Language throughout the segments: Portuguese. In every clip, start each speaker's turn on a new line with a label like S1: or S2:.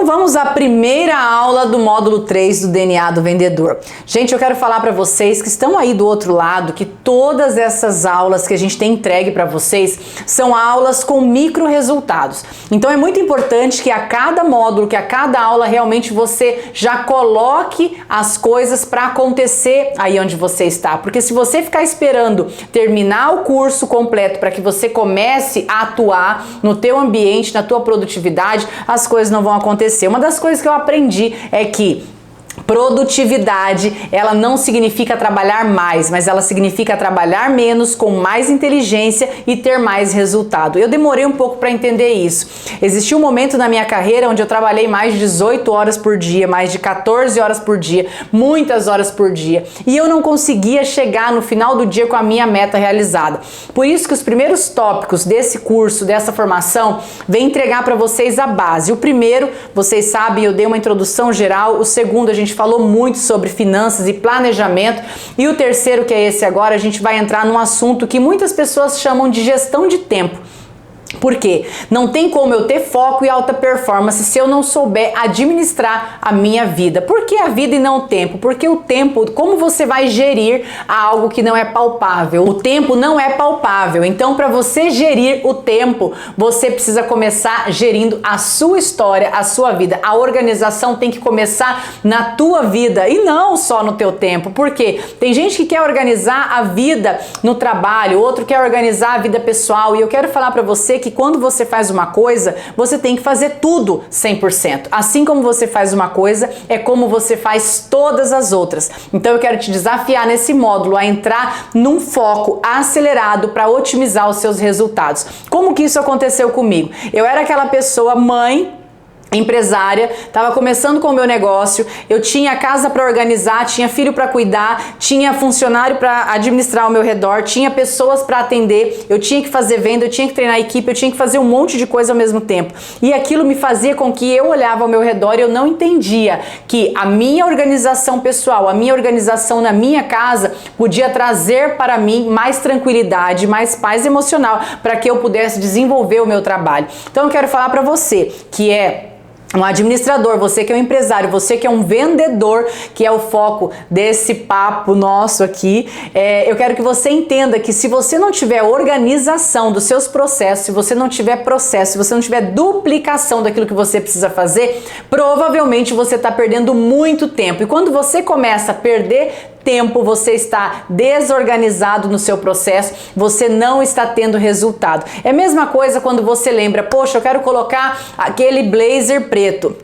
S1: Então vamos à primeira aula do módulo 3 do DNA do vendedor. Gente, eu quero falar para vocês que estão aí do outro lado que todas essas aulas que a gente tem entregue para vocês são aulas com micro resultados. Então é muito importante que a cada módulo, que a cada aula realmente você já coloque as coisas para acontecer aí onde você está. Porque se você ficar esperando terminar o curso completo para que você comece a atuar no teu ambiente, na tua produtividade, as coisas não vão acontecer. Uma das coisas que eu aprendi é que produtividade, ela não significa trabalhar mais, mas ela significa trabalhar menos, com mais inteligência e ter mais resultado. Eu demorei um pouco para entender isso. Existiu um momento na minha carreira onde eu trabalhei mais de 18 horas por dia, mais de 14 horas por dia, muitas horas por dia, e eu não conseguia chegar no final do dia com a minha meta realizada. Por isso que os primeiros tópicos desse curso, dessa formação, vem entregar para vocês a base. O primeiro, vocês sabem, eu dei uma introdução geral. O segundo, a gente falou muito sobre finanças e planejamento, e o terceiro, que é esse agora, a gente vai entrar num assunto que muitas pessoas chamam de gestão de tempo. Por quê? Não tem como eu ter foco e alta performance se eu não souber administrar a minha vida. Por que a vida e não o tempo? Porque o tempo, como você vai gerir algo que não é palpável? O tempo não é palpável. Então, para você gerir o tempo, você precisa começar gerindo a sua história, a sua vida. A organização tem que começar na tua vida e não só no teu tempo. Por quê? Tem gente que quer organizar a vida no trabalho, outro quer organizar a vida pessoal, e eu quero falar para você que quando você faz uma coisa, você tem que fazer tudo 100%. Assim como você faz uma coisa, é como você faz todas as outras. Então eu quero te desafiar nesse módulo a entrar num foco acelerado para otimizar os seus resultados. Como que isso aconteceu comigo? Eu era aquela pessoa, mãe, empresária, estava começando com o meu negócio, eu tinha casa para organizar, tinha filho para cuidar, tinha funcionário para administrar ao meu redor, tinha pessoas para atender, eu tinha que fazer venda, eu tinha que treinar a equipe, eu tinha que fazer um monte de coisa ao mesmo tempo. E aquilo me fazia com que eu olhava ao meu redor e eu não entendia que a minha organização pessoal, a minha organização na minha casa podia trazer para mim mais tranquilidade, mais paz emocional para que eu pudesse desenvolver o meu trabalho. Então eu quero falar para você que é um administrador, você que é um empresário, você que é um vendedor, que é o foco desse papo nosso aqui, eu quero que você entenda que se você não tiver organização dos seus processos, se você não tiver processo, se você não tiver duplicação daquilo que você precisa fazer, provavelmente você está perdendo muito tempo. E quando você começa a perder tempo, você está desorganizado no seu processo, você não está tendo resultado. É a mesma coisa quando você lembra, poxa, eu quero colocar aquele blazer preto.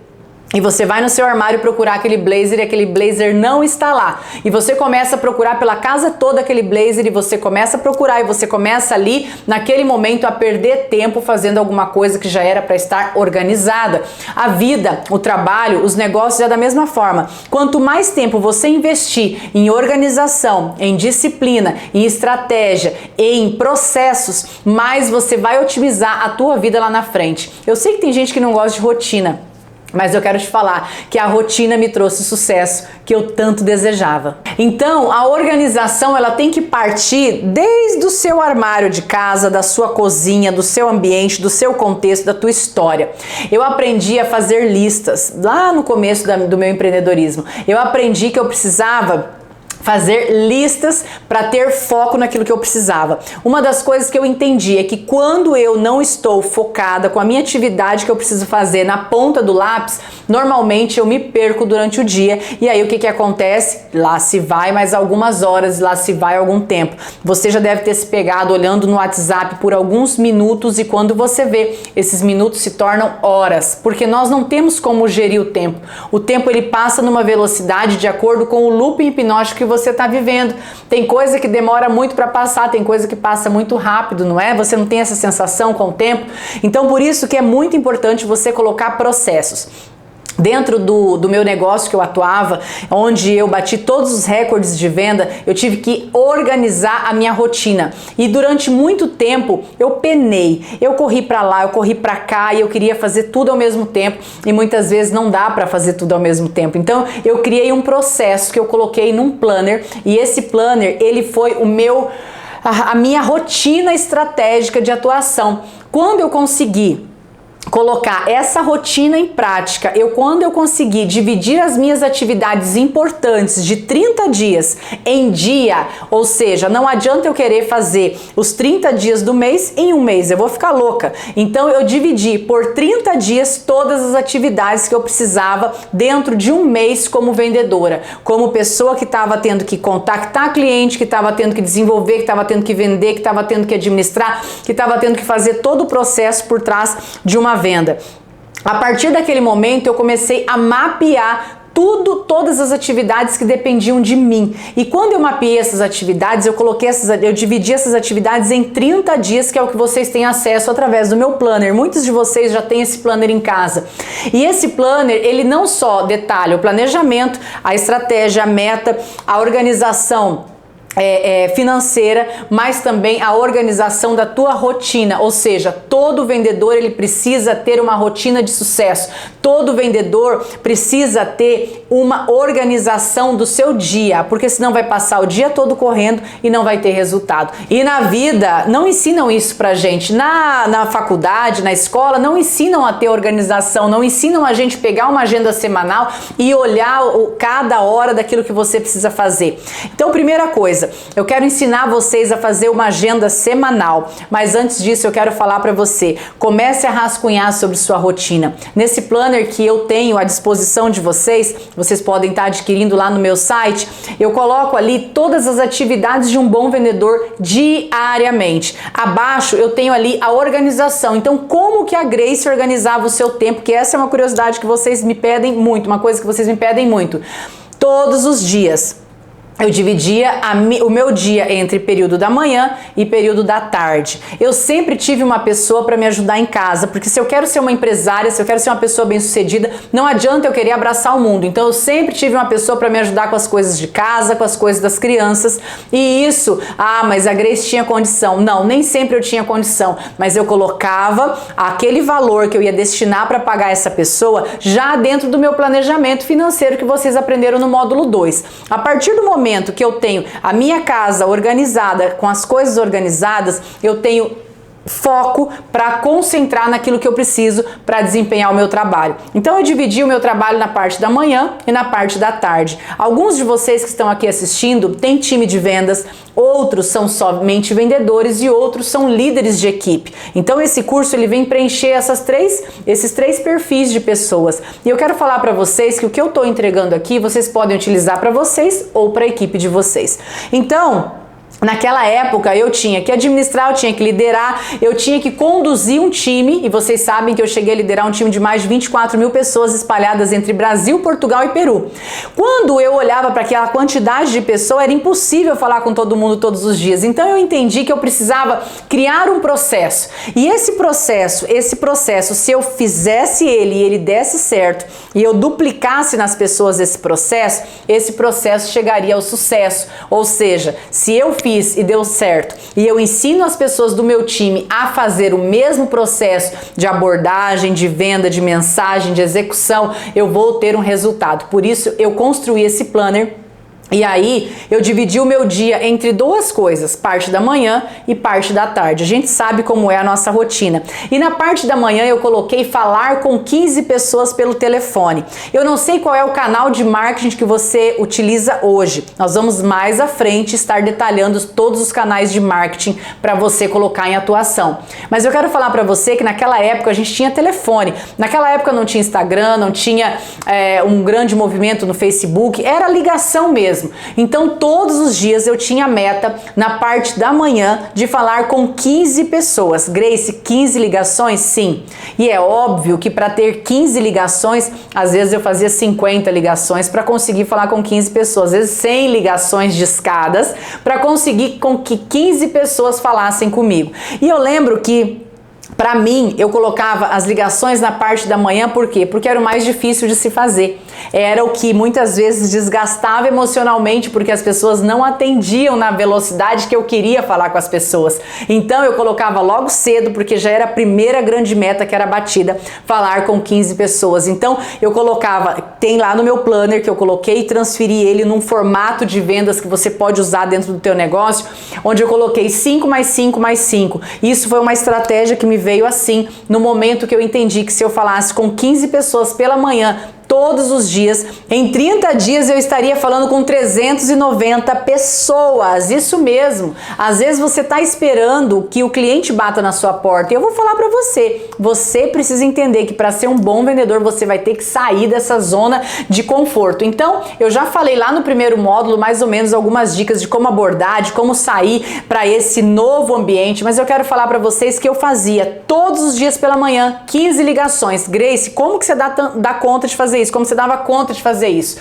S1: E você vai no seu armário procurar aquele blazer e aquele blazer não está lá. E você começa a procurar pela casa toda aquele blazer e você começa a procurar e você começa ali, naquele momento, a perder tempo fazendo alguma coisa que já era para estar organizada. A vida, o trabalho, os negócios é da mesma forma. Quanto mais tempo você investir em organização, em disciplina, em estratégia, em processos, mais você vai otimizar a tua vida lá na frente. Eu sei que tem gente que não gosta de rotina, mas eu quero te falar que a rotina me trouxe o sucesso que eu tanto desejava. Então, a organização, ela tem que partir desde o seu armário de casa, da sua cozinha, do seu ambiente, do seu contexto, da tua história. Eu aprendi a fazer listas lá no começo do meu empreendedorismo. Eu aprendi que eu precisava fazer listas para ter foco naquilo que eu precisava. Uma das coisas que eu entendi é que quando eu não estou focada com a minha atividade que eu preciso fazer na ponta do lápis, normalmente eu me perco durante o dia. E aí o que acontece? Lá se vai mais algumas horas, lá se vai algum tempo. Você já deve ter se pegado olhando no WhatsApp por alguns minutos e quando você vê, esses minutos se tornam horas, porque nós não temos como gerir o tempo. O tempo ele passa numa velocidade de acordo com o loop hipnótico que você está vivendo. Tem coisa que demora muito para passar, tem coisa que passa muito rápido, não é? Você não tem essa sensação com o tempo. Então, por isso que é muito importante você colocar processos. Dentro do meu negócio que eu atuava, onde eu bati todos os recordes de venda, eu tive que organizar a minha rotina. E durante muito tempo eu penei, eu corri para lá, eu corri para cá e eu queria fazer tudo ao mesmo tempo e muitas vezes não dá para fazer tudo ao mesmo tempo. Então eu criei um processo que eu coloquei num planner e esse planner ele foi a minha rotina estratégica de atuação. Quando eu consegui colocar essa rotina em prática, quando eu conseguir dividir as minhas atividades importantes de 30 dias em dia, ou seja, não adianta eu querer fazer os 30 dias do mês em um mês, eu vou ficar louca. Então eu dividi por 30 dias todas as atividades que eu precisava dentro de um mês como vendedora, como pessoa que estava tendo que contactar cliente, que estava tendo que desenvolver, que estava tendo que vender, que estava tendo que administrar, que estava tendo que fazer todo o processo por trás de uma venda. A partir daquele momento eu comecei a mapear todas as atividades que dependiam de mim. E quando eu mapeei essas atividades, eu dividi essas atividades em 30 dias, que é o que vocês têm acesso através do meu planner. Muitos de vocês já têm esse planner em casa. E esse planner, ele não só detalha o planejamento, a estratégia, a meta, a organização financeira, mas também a organização da tua rotina, ou seja, todo vendedor ele precisa ter uma rotina de sucesso, todo vendedor precisa ter uma organização do seu dia, porque senão vai passar o dia todo correndo e não vai ter resultado. E na vida não ensinam isso pra gente, na faculdade, na escola, não ensinam a ter organização, não ensinam a gente pegar uma agenda semanal e olhar cada hora daquilo que você precisa fazer. Então, primeira coisa, eu quero ensinar vocês a fazer uma agenda semanal, mas antes disso eu quero falar para você, comece a rascunhar sobre sua rotina. Nesse planner que eu tenho à disposição de vocês, vocês podem estar adquirindo lá no meu site, eu coloco ali todas as atividades de um bom vendedor diariamente. Abaixo eu tenho ali a organização, então como que a Grace organizava o seu tempo, que essa é uma curiosidade que vocês me pedem muito, uma coisa que vocês me pedem muito. Todos os dias eu dividia o meu dia entre período da manhã e período da tarde. Eu sempre tive uma pessoa para me ajudar em casa, porque se eu quero ser uma empresária, se eu quero ser uma pessoa bem-sucedida, não adianta eu querer abraçar o mundo. Então eu sempre tive uma pessoa para me ajudar com as coisas de casa, com as coisas das crianças. E isso, mas a Grace tinha condição. Não, nem sempre eu tinha condição, mas eu colocava aquele valor que eu ia destinar para pagar essa pessoa já dentro do meu planejamento financeiro que vocês aprenderam no módulo 2. A partir do momento que eu tenho a minha casa organizada, com as coisas organizadas, eu tenho foco para concentrar naquilo que eu preciso para desempenhar o meu trabalho. Então eu dividi o meu trabalho na parte da manhã e na parte da tarde. Alguns de vocês que estão aqui assistindo têm time de vendas, outros são somente vendedores e outros são líderes de equipe. Então esse curso ele vem preencher esses três perfis de pessoas. E eu quero falar para vocês que o que eu estou entregando aqui vocês podem utilizar para vocês ou para a equipe de vocês. Então, naquela época eu tinha que administrar, eu tinha que liderar, eu tinha que conduzir um time, e vocês sabem que eu cheguei a liderar um time de mais de 24 mil pessoas espalhadas entre Brasil, Portugal e Peru. Quando eu olhava para aquela quantidade de pessoas, era impossível falar com todo mundo todos os dias. Então eu entendi que eu precisava criar um processo. E esse processo, se eu fizesse ele e ele desse certo, e eu duplicasse nas pessoas esse processo chegaria ao sucesso. Ou seja, se eu fiz e deu certo, e eu ensino as pessoas do meu time a fazer o mesmo processo de abordagem, de venda, de mensagem, de execução, eu vou ter um resultado. Por isso eu construí esse planner. E aí, eu dividi o meu dia entre duas coisas, parte da manhã e parte da tarde. A gente sabe como é a nossa rotina. E na parte da manhã eu coloquei falar com 15 pessoas pelo telefone. Eu não sei qual é o canal de marketing que você utiliza hoje. Nós vamos mais à frente estar detalhando todos os canais de marketing para você colocar em atuação. Mas eu quero falar para você que naquela época a gente tinha telefone. Naquela época não tinha Instagram, não tinha um grande movimento no Facebook, era ligação mesmo. Então todos os dias eu tinha a meta na parte da manhã de falar com 15 pessoas. Grace, 15 ligações? Sim. E é óbvio que para ter 15 ligações, às vezes eu fazia 50 ligações para conseguir falar com 15 pessoas, às vezes 100 ligações discadas para conseguir com que 15 pessoas falassem comigo. E eu lembro que para mim, eu colocava as ligações na parte da manhã, por quê? Porque era o mais difícil de se fazer. Era o que muitas vezes desgastava emocionalmente, porque as pessoas não atendiam na velocidade que eu queria falar com as pessoas. Então eu colocava logo cedo, porque já era a primeira grande meta que era batida, falar com 15 pessoas. Então eu colocava, tem lá no meu planner que eu coloquei e transferi ele num formato de vendas que você pode usar dentro do teu negócio, onde eu coloquei 5 mais 5 mais 5. Isso foi uma estratégia que me veio assim, no momento que eu entendi que se eu falasse com 15 pessoas pela manhã, todos os dias, em 30 dias eu estaria falando com 390 pessoas. Isso mesmo. Às vezes você está esperando que o cliente bata na sua porta. E eu vou falar para você. Você precisa entender que para ser um bom vendedor você vai ter que sair dessa zona de conforto. Então, eu já falei lá no primeiro módulo mais ou menos algumas dicas de como abordar, de como sair para esse novo ambiente, mas eu quero falar para vocês que eu fazia todos os dias pela manhã 15 ligações. Grace, como que você dá conta de fazer isso? Como você dava conta de fazer isso?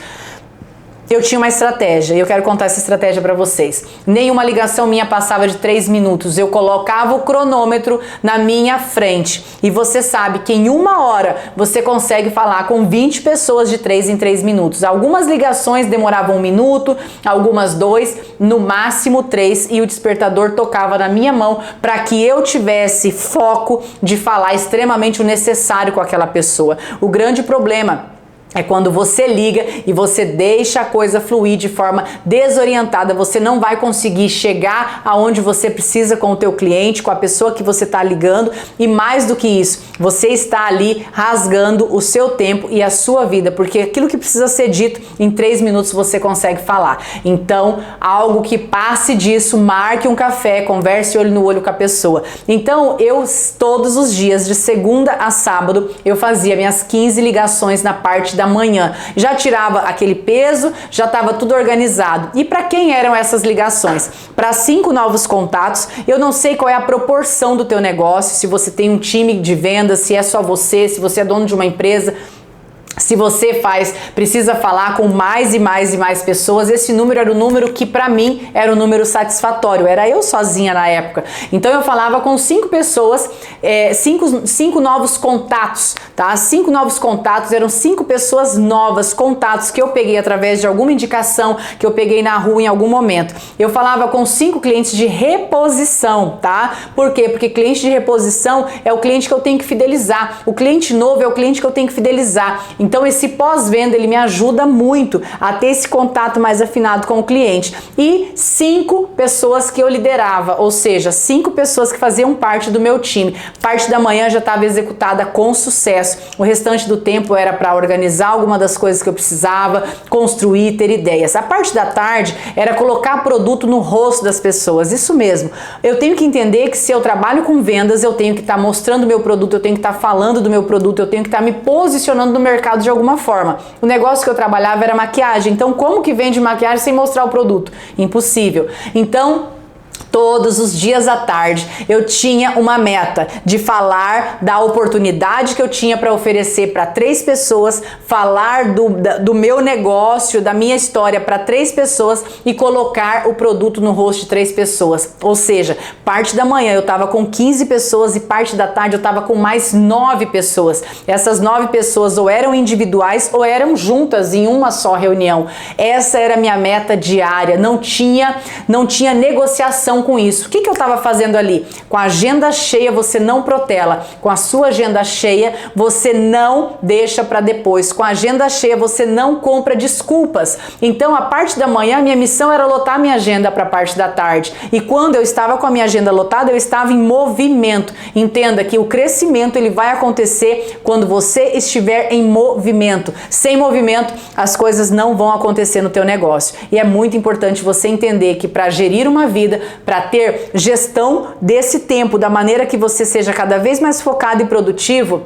S1: Eu tinha uma estratégia e eu quero contar essa estratégia para vocês. Nenhuma ligação minha passava de 3 minutos. Eu colocava o cronômetro na minha frente. E você sabe que em 1 hora você consegue falar com 20 pessoas de 3 em 3 minutos. Algumas ligações demoravam 1 minuto, algumas 2, no máximo 3, e o despertador tocava na minha mão para que eu tivesse foco de falar extremamente o necessário com aquela pessoa. O grande problema é quando você liga e você deixa a coisa fluir de forma desorientada. Você não vai conseguir chegar aonde você precisa com o teu cliente, com a pessoa que você está ligando, e mais do que isso, você está ali rasgando o seu tempo e a sua vida, porque aquilo que precisa ser dito em 3 minutos você consegue falar. Então, algo que passe disso, marque um café, converse olho no olho com a pessoa. Então, eu todos os dias, de segunda a sábado, eu fazia minhas 15 ligações na parte da manhã. Já tirava aquele peso, já estava tudo organizado. E para quem eram essas ligações? Para 5 novos contatos. Eu não sei qual é a proporção do teu negócio, se você tem um time de vendas, se é só você, se você é dono de uma empresa. Se você precisa falar com mais e mais e mais pessoas, esse número era o número que para mim era um número satisfatório, era eu sozinha na época. Então eu falava com 5 pessoas, 5 novos contatos, tá? 5 novos contatos, eram 5 pessoas novas, contatos que eu peguei através de alguma indicação, que eu peguei na rua em algum momento. Eu falava com 5 clientes de reposição, tá? Por quê? Porque cliente de reposição é o cliente que eu tenho que fidelizar, o cliente novo é o cliente que eu tenho que fidelizar. Então esse pós-venda ele me ajuda muito a ter esse contato mais afinado com o cliente. E 5 pessoas que eu liderava, ou seja, 5 pessoas que faziam parte do meu time. Parte da manhã já estava executada com sucesso. O restante do tempo era para organizar alguma das coisas que eu precisava, construir, ter ideias. A parte da tarde era colocar produto no rosto das pessoas. Isso mesmo. Eu tenho que entender que se eu trabalho com vendas, eu tenho que estar mostrando o meu produto, eu tenho que estar falando do meu produto, eu tenho que estar me posicionando no mercado de alguma forma. O negócio que eu trabalhava era maquiagem, então como que vende maquiagem sem mostrar o produto? Impossível. Então, todos os dias à tarde eu tinha uma meta de falar da oportunidade que eu tinha para oferecer para 3 pessoas, falar do meu negócio, da minha história para 3 pessoas e colocar o produto no rosto de 3 pessoas. Ou seja, parte da manhã eu estava com 15 pessoas e parte da tarde eu estava com mais 9 pessoas. Essas 9 pessoas ou eram individuais ou eram juntas em uma só reunião. Essa era a minha meta diária, não tinha negociação com isso. O que eu estava fazendo ali? Com a agenda cheia você não protela, com a sua agenda cheia você não deixa para depois, com a agenda cheia você não compra desculpas. Então a parte da manhã minha missão era lotar minha agenda para a parte da tarde, e quando eu estava com a minha agenda lotada eu estava em movimento. Entenda que o crescimento ele vai acontecer quando você estiver em movimento. Sem movimento as coisas não vão acontecer no teu negócio, e é muito importante você entender que para gerir uma vida, para ter gestão desse tempo da maneira que você seja cada vez mais focado e produtivo,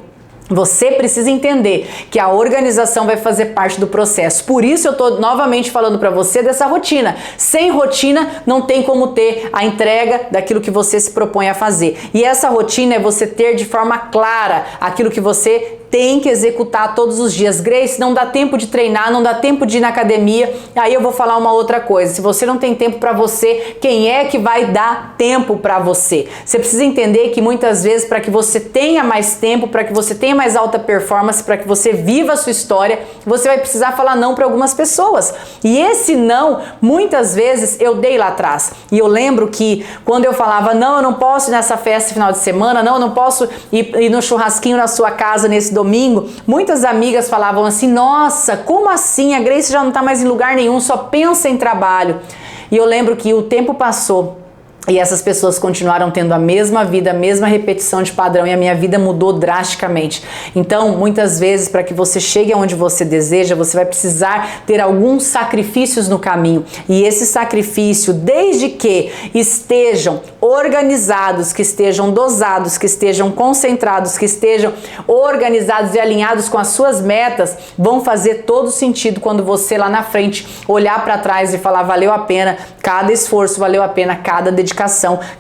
S1: você precisa entender que a organização vai fazer parte do processo. Por isso eu estou novamente falando para você dessa rotina. Sem rotina não tem como ter a entrega daquilo que você se propõe a fazer. E essa rotina é você ter de forma clara aquilo que você tem que executar todos os dias. Grace, não dá tempo de treinar, não dá tempo de ir na academia. Aí eu vou falar uma outra coisa. Se você não tem tempo para você, quem é que vai dar tempo para você? Você precisa entender que muitas vezes, para que você tenha mais tempo, para que você tenha mais alta performance, para que você viva a sua história, você vai precisar falar não para algumas pessoas. E esse não, muitas vezes eu dei lá atrás. E eu lembro que quando eu falava, não, eu não posso ir nessa festa final de semana, não, eu não posso ir no churrasquinho na sua casa nesse domingo, muitas amigas falavam assim, nossa, como assim? A Grace já não tá mais em lugar nenhum, só pensa em trabalho. E eu lembro que o tempo passou e essas pessoas continuaram tendo a mesma vida, a mesma repetição de padrão, e a minha vida mudou drasticamente. Então, muitas vezes, para que você chegue aonde você deseja, você vai precisar ter alguns sacrifícios no caminho. E esse sacrifício, desde que estejam organizados, que estejam dosados, que estejam concentrados, que estejam organizados e alinhados com as suas metas, vão fazer todo sentido quando você lá na frente olhar para trás e falar, valeu a pena cada esforço, valeu a pena cada dedicação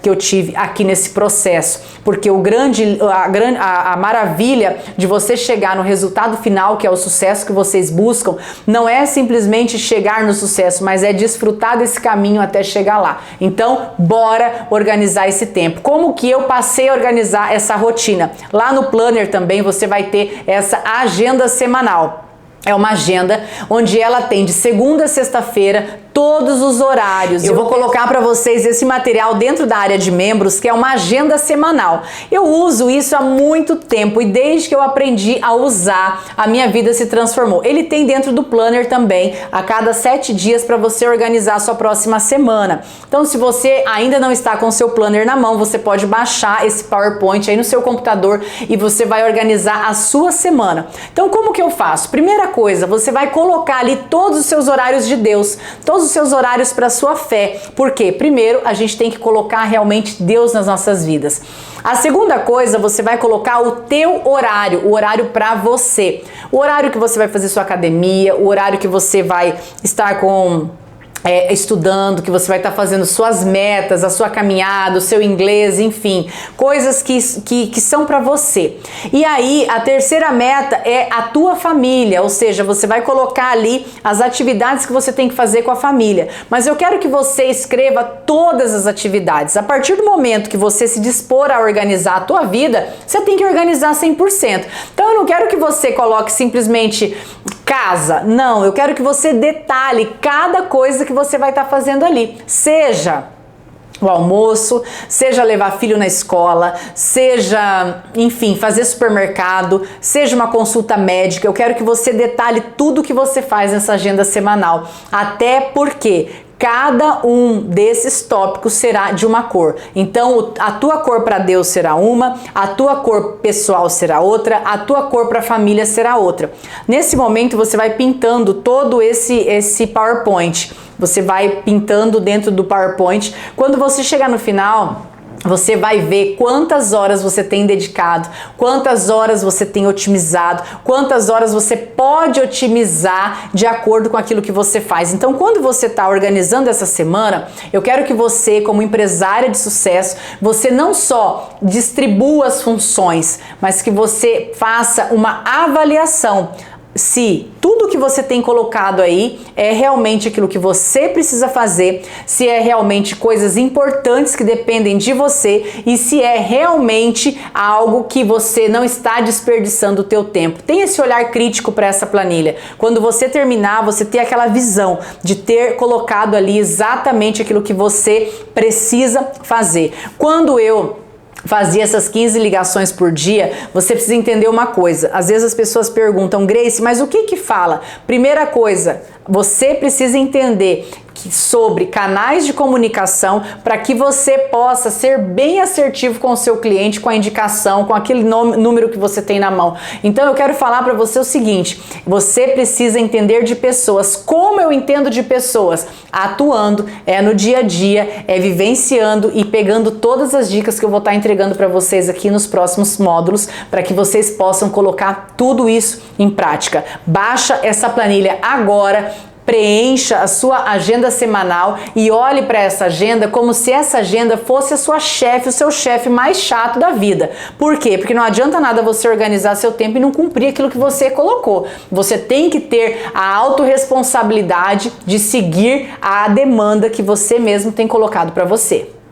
S1: que eu tive aqui nesse processo, porque a maravilha de você chegar no resultado final, que é o sucesso que vocês buscam, não é simplesmente chegar no sucesso, mas é desfrutar desse caminho até chegar lá. Então, bora organizar esse tempo. Como que eu passei a organizar essa rotina? Lá no Planner também você vai ter essa agenda semanal. É uma agenda onde ela tem de segunda a sexta-feira todos os horários. Eu vou colocar para vocês esse material dentro da área de membros, que é uma agenda semanal. Eu uso isso há muito tempo e desde que eu aprendi a usar, a minha vida se transformou. Ele tem dentro do Planner também, a cada 7 dias para você organizar a sua próxima semana. Então, se você ainda não está com o seu Planner na mão, você pode baixar esse PowerPoint aí no seu computador e você vai organizar a sua semana. Então, como que eu faço? Primeira coisa, você vai colocar ali todos os seus horários de Deus, todos os seus horários para a sua fé. Por quê? Primeiro, a gente tem que colocar realmente Deus nas nossas vidas. A segunda coisa, você vai colocar o teu horário, o horário para você. O horário que você vai fazer sua academia, o horário que você vai estar estudando, que você vai estar fazendo suas metas, a sua caminhada, o seu inglês, enfim, coisas que são para você. E aí, a terceira meta é a tua família, ou seja, você vai colocar ali as atividades que você tem que fazer com a família. Mas eu quero que você escreva todas as atividades. A partir do momento que você se dispor a organizar a tua vida, você tem que organizar 100%. Então, eu não quero que você coloque simplesmente casa. Não, eu quero que você detalhe cada coisa que você vai estar fazendo ali. Seja o almoço, seja levar filho na escola, seja, enfim, fazer supermercado, seja uma consulta médica. Eu quero que você detalhe tudo que você faz nessa agenda semanal. Até porque cada um desses tópicos será de uma cor. Então, a tua cor para Deus será uma, a tua cor pessoal será outra, a tua cor para a família será outra. Nesse momento, você vai pintando todo esse PowerPoint. Você vai pintando dentro do PowerPoint. Quando você chegar no final, você vai ver quantas horas você tem dedicado, quantas horas você tem otimizado, quantas horas você pode otimizar de acordo com aquilo que você faz. Então, quando você está organizando essa semana, eu quero que você, como empresária de sucesso, você não só distribua as funções, mas que você faça uma avaliação se tudo que você tem colocado aí é realmente aquilo que você precisa fazer, se é realmente coisas importantes que dependem de você e se é realmente algo que você não está desperdiçando o teu tempo. Tem esse olhar crítico para essa planilha. Quando você terminar, você ter aquela visão de ter colocado ali exatamente aquilo que você precisa fazer. Quando eu fazia essas 15 ligações por dia, você precisa entender uma coisa. Às vezes as pessoas perguntam, Grace, mas o que fala? Primeira coisa, você precisa entender sobre canais de comunicação para que você possa ser bem assertivo com o seu cliente, com a indicação, com aquele número que você tem na mão. Então eu quero falar para você o seguinte, você precisa entender de pessoas. Como eu entendo de pessoas? Atuando, no dia a dia, vivenciando e pegando todas as dicas que eu vou estar entregando para vocês aqui nos próximos módulos, para que vocês possam colocar tudo isso em prática. Baixa essa planilha agora, preencha a sua agenda semanal e olhe para essa agenda como se essa agenda fosse a sua chefe, o seu chefe mais chato da vida. Por quê? Porque não adianta nada você organizar seu tempo e não cumprir aquilo que você colocou. Você tem que ter a autorresponsabilidade de seguir a demanda que você mesmo tem colocado para você.